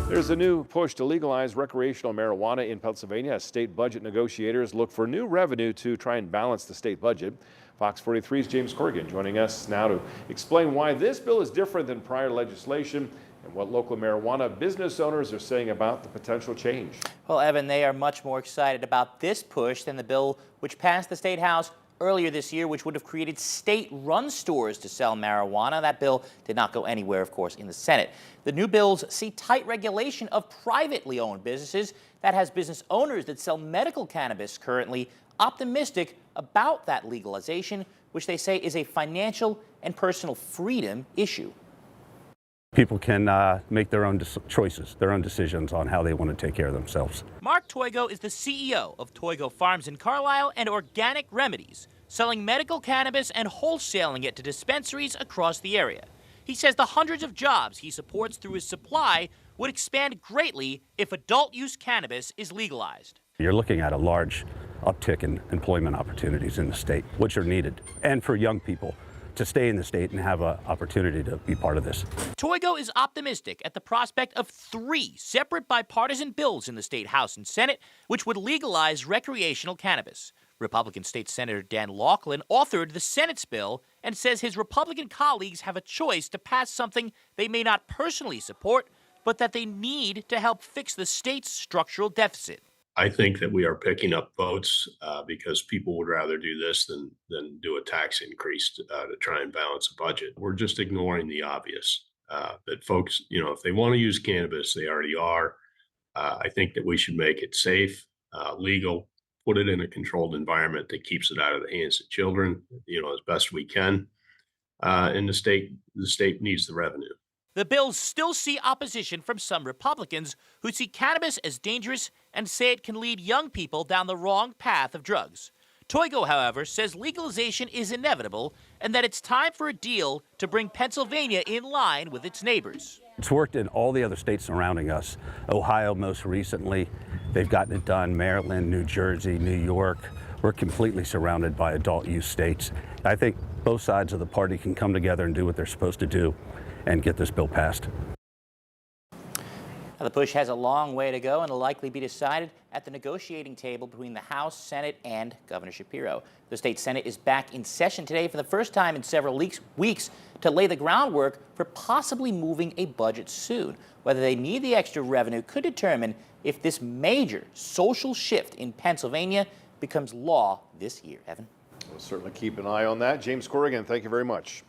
There's a new push to legalize recreational marijuana in Pennsylvania as state budget negotiators look for new revenue to try and balance the state budget. Fox 43's James Corrigan joining us now to explain why this bill is different than prior legislation and what local marijuana business owners are saying about the potential change. Well, Evan, they are much more excited about this push than the bill which passed the State House earlier this year, which would have created state-run stores to sell marijuana. That bill did not go anywhere, of course, in the Senate. The new bills see tight regulation of privately owned businesses. That has business owners that sell medical cannabis currently optimistic about that legalization, which they say is a financial and personal freedom issue. People can make their own choices, their own decisions on how they want to take care of themselves. Mark Toigo is the CEO of Toigo Farms in Carlisle and Organic Remedies, selling medical cannabis and wholesaling it to dispensaries across the area. He says the hundreds of jobs he supports through his supply would expand greatly if adult-use cannabis is legalized. You're looking at a large uptick in employment opportunities in the state, which are needed, and for young people to stay in the state and have an opportunity to be part of this. Toigo is optimistic at the prospect of 3 separate bipartisan bills in the state House and Senate, which would legalize recreational cannabis. Republican State Senator Dan Laughlin authored the Senate's bill and says his Republican colleagues have a choice to pass something they may not personally support, but that they need to help fix the state's structural deficit. I think that we are picking up votes because people would rather do this than do a tax increase to try and balance a budget. We're just ignoring the obvious that folks, if they want to use cannabis, they already are. I think that we should make it safe, legal, put it in a controlled environment that keeps it out of the hands of children, as best we can. And the state needs the revenue. The bills still see opposition from some Republicans who see cannabis as dangerous and say it can lead young people down the wrong path of drugs. Toigo, however, says legalization is inevitable and that it's time for a deal to bring Pennsylvania in line with its neighbors. It's worked in all the other states surrounding us. Ohio most recently, they've gotten it done. Maryland, New Jersey, New York. We're completely surrounded by adult use states. I think both sides of the party can come together and do what they're supposed to do and get this bill passed. Now, the push has a long way to go and will likely be decided at the negotiating table between the House, Senate, and Governor Shapiro. The state Senate is back in session today for the first time in several weeks to lay the groundwork for possibly moving a budget soon. Whether they need the extra revenue could determine if this major social shift in Pennsylvania becomes law this year. Evan? We'll certainly keep an eye on that. James Corrigan, thank you very much.